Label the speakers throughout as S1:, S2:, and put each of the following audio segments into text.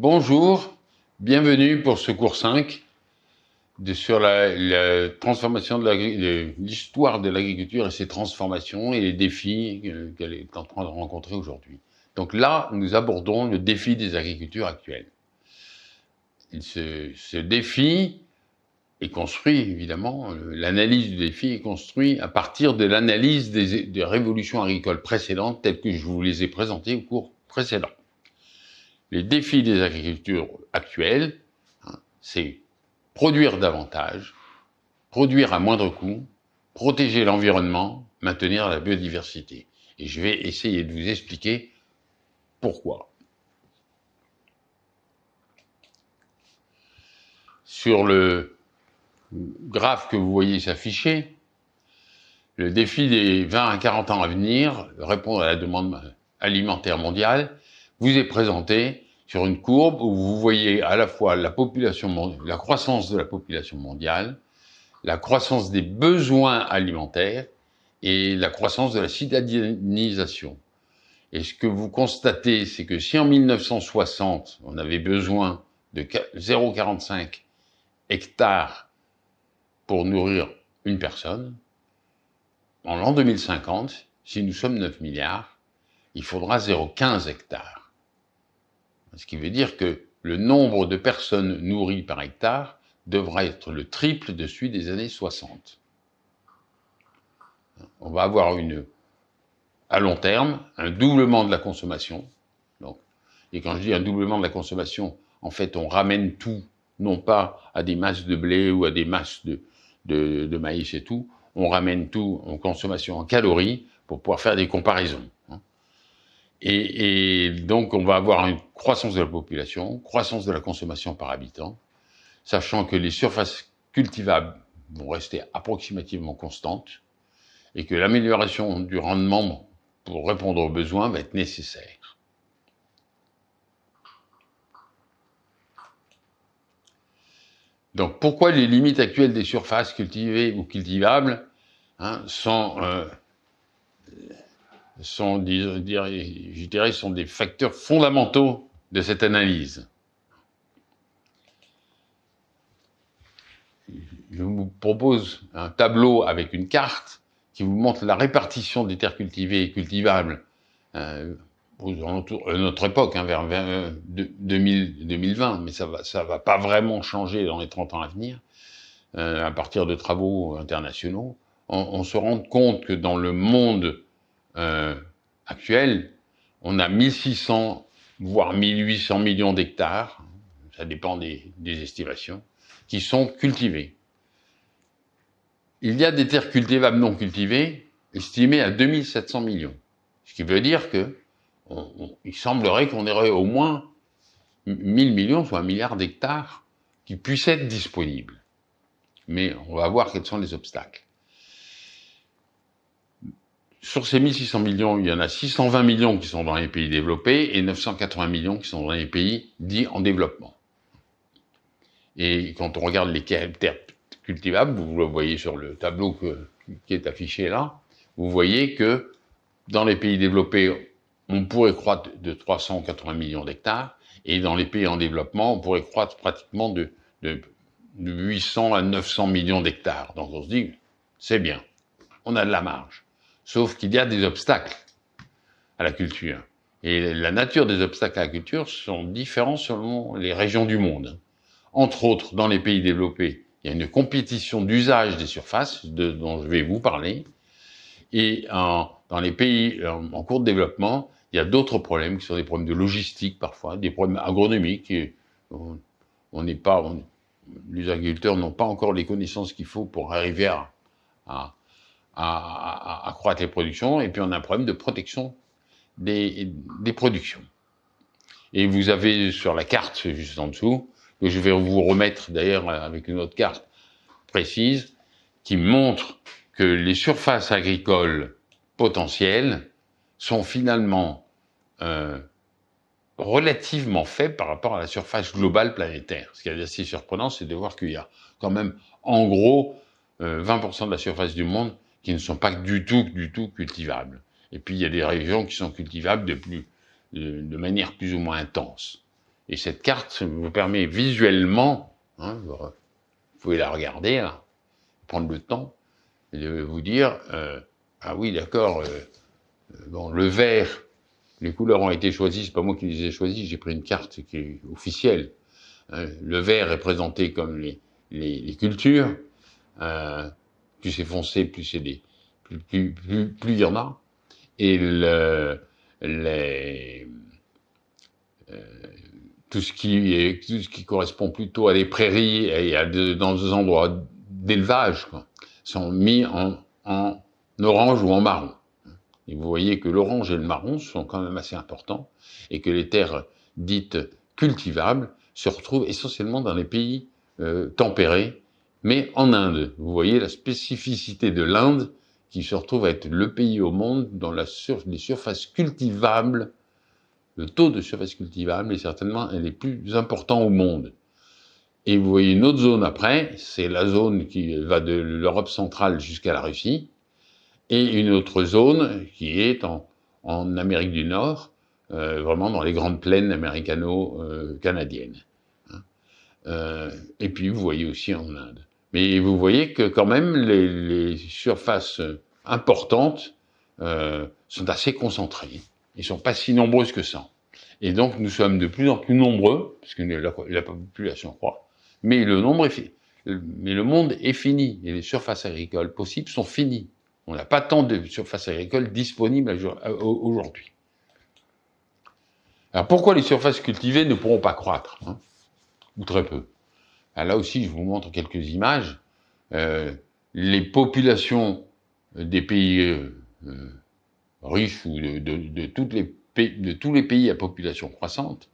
S1: Bonjour, bienvenue pour ce cours 5 sur la transformation de l'histoire de l'agriculture et ses transformations et les défis qu'elle est en train de rencontrer aujourd'hui. Donc là, nous abordons le défi des agricultures actuelles. Ce défi est construit, évidemment, l'analyse du défi est construite à partir de l'analyse des révolutions agricoles précédentes telles que je vous les ai présentées au cours précédent. Les défis des agricultures actuelles, c'est produire davantage, produire à moindre coût, protéger l'environnement, maintenir la biodiversité. Et je vais essayer de vous expliquer pourquoi. Sur le graphe que vous voyez s'afficher, le défi des 20 à 40 ans à venir, répondre à la demande alimentaire mondiale, vous est présenté sur une courbe où vous voyez à la fois la croissance de la population mondiale, la croissance des besoins alimentaires et la croissance de la citadinisation. Et ce que vous constatez, c'est que si en 1960, on avait besoin de 0,45 hectares pour nourrir une personne, en l'an 2050, si nous sommes 9 milliards, il faudra 0,15 hectares. Ce qui veut dire que le nombre de personnes nourries par hectare devra être le triple de celui des années 60. On va avoir à long terme, un doublement de la consommation. Et quand je dis un doublement de la consommation, en fait, on ramène tout, non pas à des masses de blé ou à des masses de maïs et tout, on ramène tout en consommation en calories pour pouvoir faire des comparaisons. Et donc, on va avoir une croissance de la population, croissance de la consommation par habitant, sachant que les surfaces cultivables vont rester approximativement constantes et que l'amélioration du rendement pour répondre aux besoins va être nécessaire. Donc, pourquoi les limites actuelles des surfaces cultivées ou cultivables sont des facteurs fondamentaux de cette analyse. Je vous propose un tableau avec une carte qui vous montre la répartition des terres cultivées et cultivables à notre époque, vers 2020, mais ça va pas vraiment changer dans les 30 ans à venir, à partir de travaux internationaux. On se rend compte que dans le monde actuel, on a 1600, voire 1800 millions d'hectares, ça dépend des estimations, qui sont cultivés. Il y a des terres cultivables non cultivées estimées à 2700 millions. Ce qui veut dire que il semblerait qu'on aurait au moins 1000 millions, soit 1 milliard d'hectares, qui puissent être disponibles. Mais on va voir quels sont les obstacles. Sur ces 1600 millions, il y en a 620 millions qui sont dans les pays développés et 980 millions qui sont dans les pays dits en développement. Et quand on regarde les terres cultivables, vous le voyez sur le tableau qui est affiché là, vous voyez que dans les pays développés, on pourrait croître de 380 millions d'hectares et dans les pays en développement, on pourrait croître pratiquement de 800 à 900 millions d'hectares. Donc on se dit, c'est bien, on a de la marge. Sauf qu'il y a des obstacles à la culture. Et la nature des obstacles à la culture sont différents selon les régions du monde. Entre autres, dans les pays développés, il y a une compétition d'usage des surfaces dont je vais vous parler. Et dans les pays en cours de développement, il y a d'autres problèmes qui sont des problèmes de logistique parfois, des problèmes agronomiques. Et les agriculteurs n'ont pas encore les connaissances qu'il faut pour arriver à accroître les productions, et puis on a un problème de protection des productions. Et vous avez sur la carte, juste en dessous, que je vais vous remettre d'ailleurs avec une autre carte précise, qui montre que les surfaces agricoles potentielles sont finalement relativement faibles par rapport à la surface globale planétaire. Ce qui est assez surprenant, c'est de voir qu'il y a quand même, en gros, 20% de la surface du monde qui ne sont pas du tout cultivables. Et puis il y a des régions qui sont cultivables de manière plus ou moins intense. Et cette carte vous permet visuellement, hein, vous pouvez la regarder, là, prendre le temps, et de vous dire, ah oui, d'accord, bon, le vert, les couleurs ont été choisies, c'est pas moi qui les ai choisies, j'ai pris une carte qui est officielle. Le vert est présenté comme les cultures, plus c'est foncé, plus c'est plus il y en a. Et tout ce qui correspond plutôt à des prairies et dans des endroits d'élevage, sont mis en orange ou en marron. Et vous voyez que l'orange et le marron sont quand même assez importants et que les terres dites cultivables se retrouvent essentiellement dans les pays tempérés, mais en Inde. Vous voyez la spécificité de l'Inde qui se retrouve à être le pays au monde dont les surfaces cultivables, le taux de surface cultivable est certainement un des plus importants au monde. Et vous voyez une autre zone après, c'est la zone qui va de l'Europe centrale jusqu'à la Russie, et une autre zone qui est en Amérique du Nord, vraiment dans les grandes plaines américano-canadiennes. Et puis vous voyez aussi en Inde. Mais vous voyez que quand même les surfaces importantes sont assez concentrées. Ils ne sont pas si nombreuses que ça. Et donc nous sommes de plus en plus nombreux, parce que la population croît, mais le monde est fini, et les surfaces agricoles possibles sont finies. On n'a pas tant de surfaces agricoles disponibles aujourd'hui. Alors pourquoi les surfaces cultivées ne pourront pas croître, hein, ou très peu? Alors là aussi, je vous montre quelques images. Les populations des pays riches ou de tous les pays à population croissante,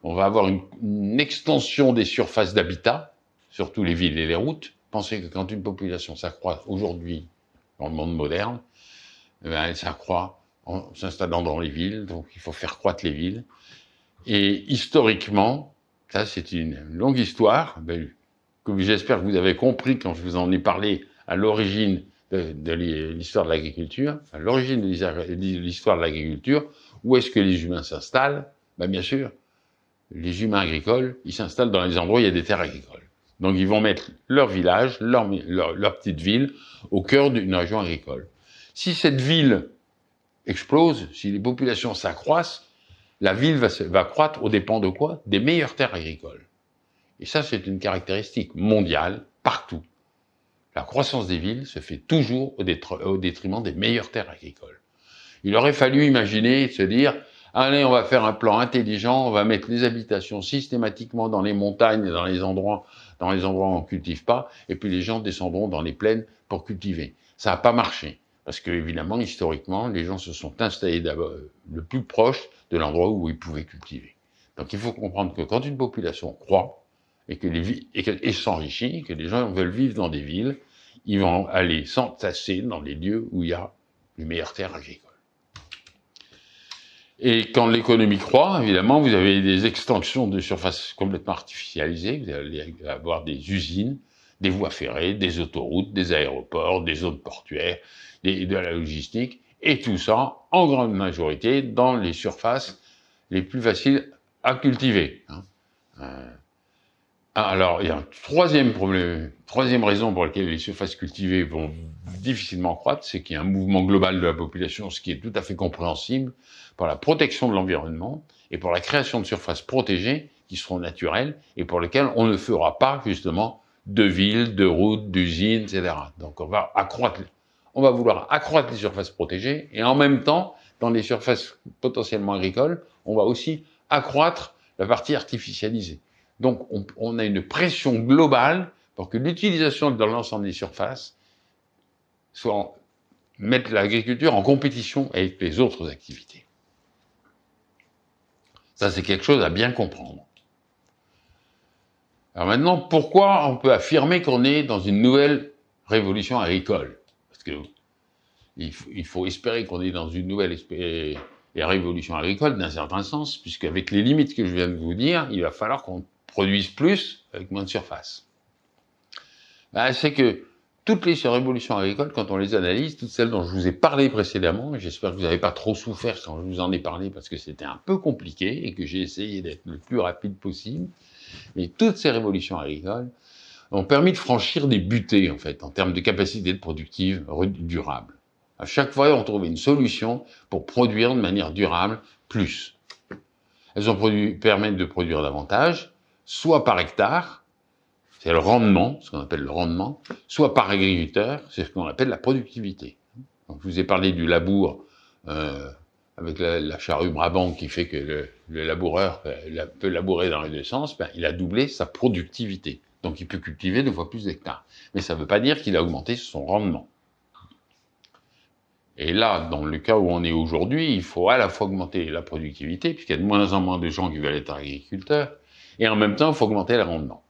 S1: on va avoir une extension des surfaces d'habitat, surtout les villes et les routes. Pensez que quand une population s'accroît aujourd'hui dans le monde moderne, elle s'accroît en s'installant dans les villes, donc il faut faire croître les villes. Et historiquement, ça c'est une longue histoire, que j'espère que vous avez compris quand je vous en ai parlé à l'origine de l'histoire de l'agriculture, à l'origine de l'histoire de l'agriculture. Où est-ce que les humains s'installent? Bien sûr, les humains agricoles, ils s'installent dans les endroits où il y a des terres agricoles. Donc ils vont mettre leur village, leur petite ville, au cœur d'une région agricole. Si cette ville explose, si les populations s'accroissent, la ville va croître aux dépens de quoi? Des meilleures terres agricoles. Et ça, c'est une caractéristique mondiale, partout. La croissance des villes se fait toujours au détriment des meilleures terres agricoles. Il aurait fallu imaginer, se dire, allez, on va faire un plan intelligent, on va mettre les habitations systématiquement dans les montagnes et dans les endroits où on ne cultive pas, et puis les gens descendront dans les plaines pour cultiver. Ça n'a pas marché, parce que évidemment, historiquement, les gens se sont installés le plus proche de l'endroit où ils pouvaient cultiver. Donc il faut comprendre que quand une population croît, et s'enrichit, que les gens veulent vivre dans des villes, ils vont aller s'entasser dans les lieux où il y a les meilleures terres agricoles. Et quand l'économie croît, évidemment, vous avez des extensions de surfaces complètement artificialisées, vous allez avoir des usines, des voies ferrées, des autoroutes, des aéroports, des zones portuaires, de la logistique, et tout ça, en grande majorité, dans les surfaces les plus faciles à cultiver. Alors, il y a un troisième raison pour laquelle les surfaces cultivées vont difficilement croître, c'est qu'il y a un mouvement global de la population, ce qui est tout à fait compréhensible, pour la protection de l'environnement et pour la création de surfaces protégées qui seront naturelles et pour lesquelles on ne fera pas, justement, de villes, de routes, d'usines, etc. Donc, on va vouloir accroître les surfaces protégées et en même temps, dans les surfaces potentiellement agricoles, on va aussi accroître la partie artificialisée. Donc, on a une pression globale pour que l'utilisation de l'ensemble des surfaces mette l'agriculture en compétition avec les autres activités. Ça, c'est quelque chose à bien comprendre. Alors maintenant, pourquoi on peut affirmer qu'on est dans une nouvelle révolution agricole? Parce que il faut espérer qu'on est dans une nouvelle révolution agricole d'un certain sens, puisqu'avec les limites que je viens de vous dire, il va falloir qu'on produise plus avec moins de surface. C'est que toutes les révolutions agricoles, quand on les analyse, toutes celles dont je vous ai parlé précédemment, et j'espère que vous n'avez pas trop souffert quand je vous en ai parlé parce que c'était un peu compliqué et que j'ai essayé d'être le plus rapide possible, mais toutes ces révolutions agricoles ont permis de franchir des butées, en fait, en termes de capacité de productive durable. À chaque fois, on trouvait une solution pour produire de manière durable plus. Elles ont permis de produire davantage, soit par hectare, c'est le rendement, ce qu'on appelle le rendement, soit par agriculteur, c'est ce qu'on appelle la productivité. Donc, je vous ai parlé du labour avec la charrue Brabant qui fait que le laboureur peut labourer dans les deux sens, ben, il a doublé sa productivité. Donc il peut cultiver 2 fois plus d'hectares. Mais ça ne veut pas dire qu'il a augmenté son rendement. Et là, dans le cas où on est aujourd'hui, il faut à la fois augmenter la productivité, puisqu'il y a de moins en moins de gens qui veulent être agriculteurs, et en même temps, il faut augmenter le rendement.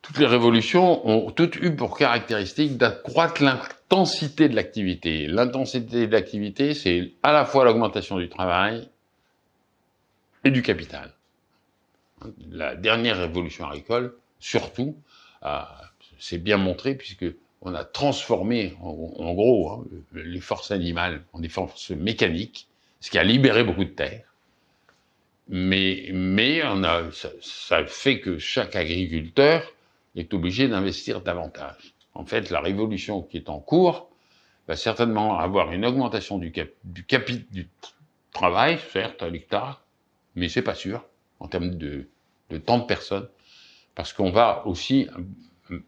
S1: Toutes les révolutions ont toutes eu pour caractéristique d'accroître l'intensité de l'activité. L'intensité de l'activité, c'est à la fois l'augmentation du travail et du capital. La dernière révolution agricole, surtout, s'est bien montrée puisque on a transformé, en gros, les forces animales en des forces mécaniques, ce qui a libéré beaucoup de terres. Mais ça fait que chaque agriculteur est obligé d'investir davantage. En fait, la révolution qui est en cours va certainement avoir une augmentation du travail, certes, à l'hectare, mais c'est pas sûr, en termes de temps de personnes, parce qu'on va aussi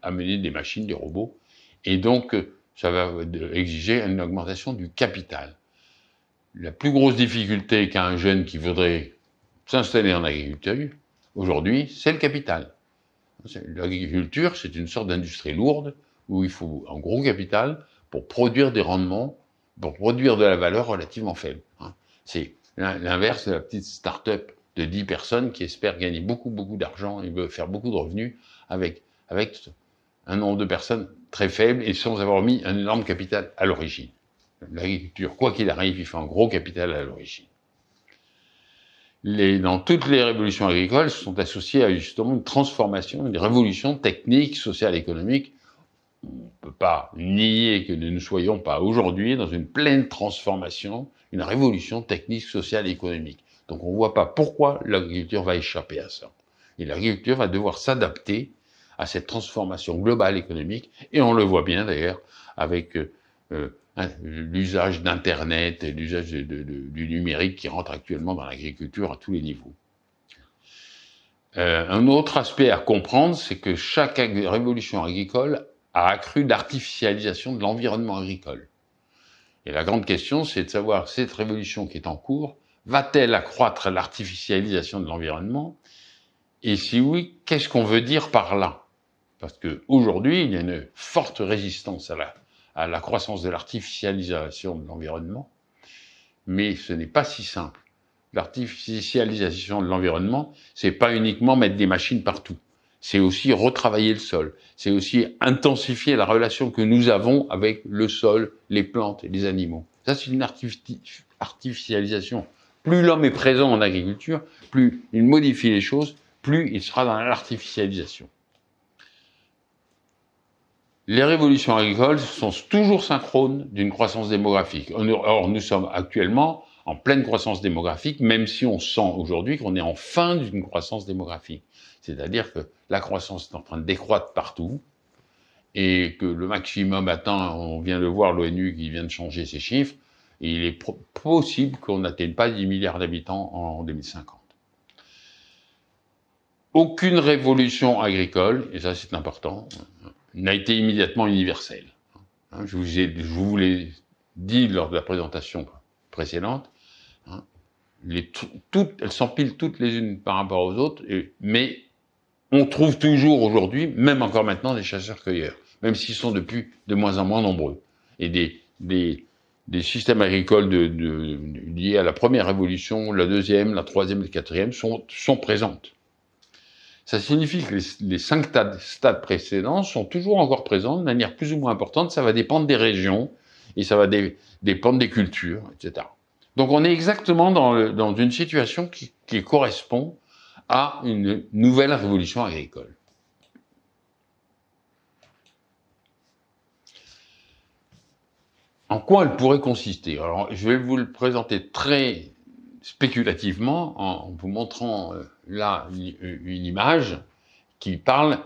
S1: amener des machines, des robots, et donc ça va exiger une augmentation du capital. La plus grosse difficulté qu'a un jeune qui voudrait s'installer en agriculture, aujourd'hui, c'est le capital. L'agriculture, c'est une sorte d'industrie lourde, où il faut un gros capital pour produire des rendements, pour produire de la valeur relativement faible. C'est l'inverse de la petite start-up de 10 personnes qui espèrent gagner beaucoup d'argent et veut faire beaucoup de revenus avec un nombre de personnes très faible et sans avoir mis un énorme capital à l'origine. L'agriculture, quoi qu'il arrive, il faut un gros capital à l'origine. Dans toutes les révolutions agricoles sont associées à justement une transformation, une révolution technique, sociale, économique. On ne peut pas nier que nous ne soyons pas aujourd'hui dans une pleine transformation, une révolution technique, sociale et économique. Donc on ne voit pas pourquoi l'agriculture va échapper à ça. Et l'agriculture va devoir s'adapter à cette transformation globale économique, et on le voit bien d'ailleurs avec l'usage d'Internet et l'usage du numérique qui rentre actuellement dans l'agriculture à tous les niveaux. Un autre aspect à comprendre, c'est que chaque révolution agricole a accru l'artificialisation de l'environnement agricole. Et la grande question, c'est de savoir, cette révolution qui est en cours, va-t-elle accroître l'artificialisation de l'environnement? Et si oui, qu'est-ce qu'on veut dire par là? Parce qu'aujourd'hui, il y a une forte résistance à la croissance de l'artificialisation de l'environnement, mais ce n'est pas si simple. L'artificialisation de l'environnement, c'est pas uniquement mettre des machines partout. C'est aussi retravailler le sol. C'est aussi intensifier la relation que nous avons avec le sol, les plantes et les animaux. Ça, c'est une artificialisation. Plus l'homme est présent en agriculture, plus il modifie les choses, plus il sera dans l'artificialisation. Les révolutions agricoles sont toujours synchrones d'une croissance démographique. Or, nous sommes actuellement en pleine croissance démographique, même si on sent aujourd'hui qu'on est en fin d'une croissance démographique. C'est-à-dire que la croissance est en train de décroître partout, et que le maximum atteint, on vient de voir l'ONU qui vient de changer ses chiffres, et il est possible qu'on n'atteigne pas 10 milliards d'habitants en 2050. Aucune révolution agricole, et ça c'est important, n'a été immédiatement universelle. Je vous l'ai dit lors de la présentation précédente, elles s'empilent toutes les unes par rapport aux autres, mais on trouve toujours aujourd'hui, même encore maintenant, des chasseurs-cueilleurs, même s'ils sont depuis de moins en moins nombreux. Et des systèmes agricoles liés à la première révolution, la deuxième, la troisième et la quatrième sont présentes. Ça signifie que les 5 stades précédents sont toujours encore présents de manière plus ou moins importante. Ça va dépendre des régions et ça va dépendre des cultures, etc. Donc on est exactement dans une situation qui correspond à une nouvelle révolution agricole. En quoi elle pourrait consister? Alors, je vais vous le présenter très spéculativement en vous montrant là une image qui parle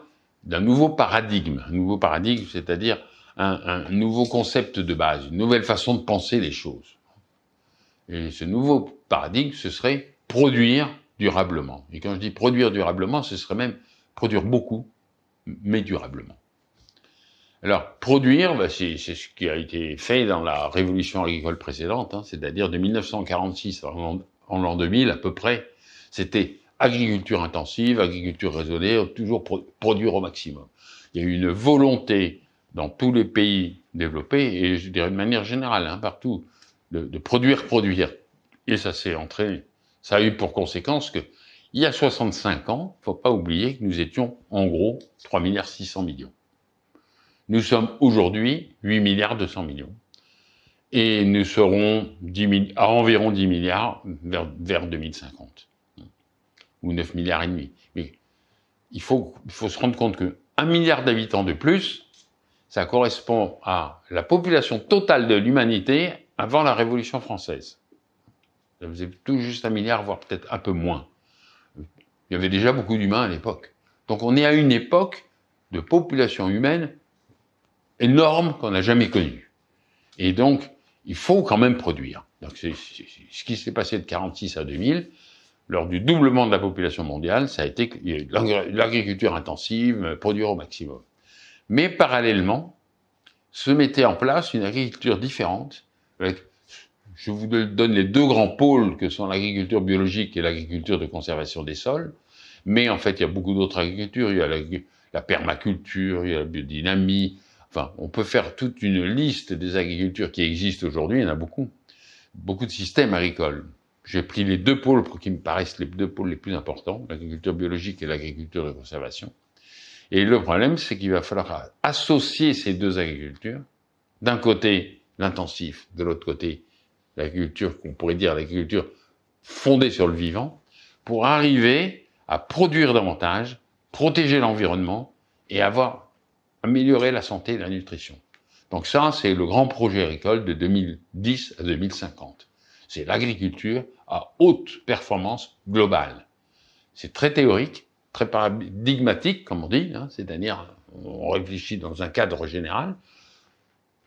S1: d'un nouveau paradigme. Un nouveau paradigme, c'est-à-dire un nouveau concept de base, une nouvelle façon de penser les choses. Et ce nouveau paradigme, ce serait produire durablement. Et quand je dis produire durablement, ce serait même produire beaucoup, mais durablement. Alors, produire, c'est ce qui a été fait dans la révolution agricole précédente, c'est-à-dire de 1946 en l'an 2000 à peu près, c'était agriculture intensive, agriculture raisonnée, toujours produire au maximum. Il y a eu une volonté dans tous les pays développés, et je dirais de manière générale, partout, de produire. Et ça s'est entraîné. Ça a eu pour conséquence que, il y a 65 ans, il ne faut pas oublier que nous étions en gros 3,6 milliards. Nous sommes aujourd'hui 8,2 milliards. Et nous serons à environ 10 milliards vers 2050. Ou 9 milliards et demi. Mais il faut se rendre compte que 1 milliard d'habitants de plus, ça correspond à la population totale de l'humanité avant la Révolution française. Ça faisait tout juste 1 milliard, voire peut-être un peu moins. Il y avait déjà beaucoup d'humains à l'époque. Donc on est à une époque de population humaine énorme qu'on n'a jamais connue. Et donc, il faut quand même produire. Donc c'est ce qui s'est passé de 46 à 2000, lors du doublement de la population mondiale, ça a été l'agriculture intensive, produire au maximum. Mais parallèlement, se mettait en place une agriculture différente. Je vous donne les deux grands pôles que sont l'agriculture biologique et l'agriculture de conservation des sols. Mais en fait, il y a beaucoup d'autres agricultures. Il y a la permaculture, il y a la biodynamie. Enfin, on peut faire toute une liste des agricultures qui existent aujourd'hui. Il y en a beaucoup. Beaucoup de systèmes agricoles. J'ai pris les deux pôles qui me paraissent les deux pôles les plus importants, l'agriculture biologique et l'agriculture de conservation. Et le problème, c'est qu'il va falloir associer ces deux agricultures. D'un côté, l'intensif, de l'autre côté, l'agriculture qu'on pourrait dire l'agriculture fondée sur le vivant, pour arriver à produire davantage, protéger l'environnement et améliorer la santé et la nutrition. Donc ça, c'est le grand projet agricole de 2010 à 2050. C'est l'agriculture à haute performance globale. C'est très théorique, très paradigmatique, comme on dit, c'est-à-dire on réfléchit dans un cadre général.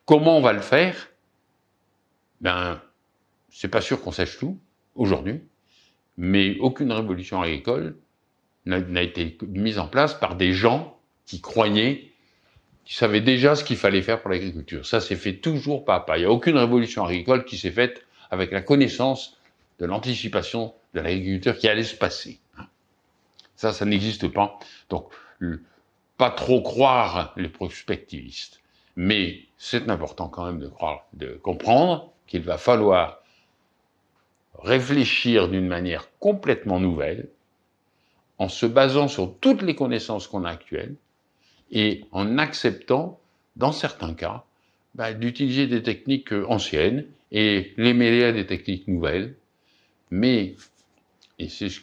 S1: Comment on va le faire? C'est pas sûr qu'on sache tout aujourd'hui, mais aucune révolution agricole n'a été mise en place par des gens qui croyaient, qui savaient déjà ce qu'il fallait faire pour l'agriculture. Ça s'est fait toujours pas à pas. Il n'y a aucune révolution agricole qui s'est faite avec la connaissance de l'anticipation de l'agriculture qui allait se passer. Ça n'existe pas. Donc, pas trop croire les prospectivistes. Mais c'est important quand même de comprendre qu'il va falloir réfléchir d'une manière complètement nouvelle, en se basant sur toutes les connaissances qu'on a actuelles, et en acceptant, dans certains cas, d'utiliser des techniques anciennes et les mêler à des techniques nouvelles. Mais, et c'est ce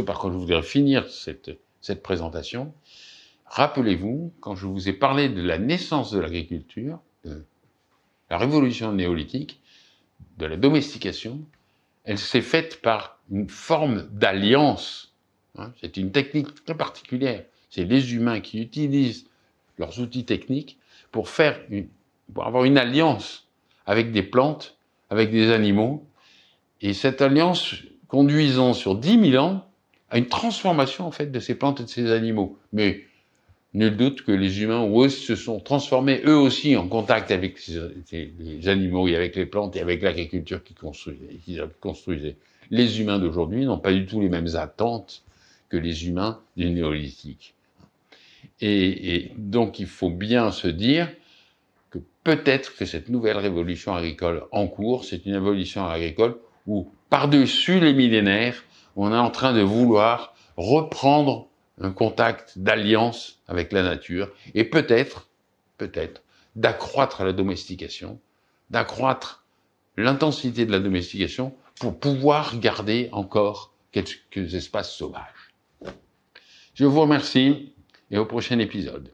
S1: par quoi je voudrais finir cette présentation, rappelez-vous, quand je vous ai parlé de la naissance de l'agriculture, de la révolution néolithique, de la domestication, elle s'est faite par une forme d'alliance. C'est une technique très particulière. C'est les humains qui utilisent leurs outils techniques pour avoir une alliance avec des plantes, avec des animaux, et cette alliance conduisant sur 10 000 ans à une transformation en fait de ces plantes et de ces animaux. Mais nul doute que les humains, eux, se sont transformés eux aussi en contact avec les animaux et avec les plantes et avec l'agriculture qu'ils construisaient. Les humains d'aujourd'hui n'ont pas du tout les mêmes attentes que les humains du néolithique. Et donc il faut bien se dire que peut-être que cette nouvelle révolution agricole en cours, c'est une révolution agricole où, par-dessus les millénaires, on est en train de vouloir reprendre un contact d'alliance avec la nature, et peut-être, d'accroître la domestication, d'accroître l'intensité de la domestication pour pouvoir garder encore quelques espaces sauvages. Je vous remercie et au prochain épisode.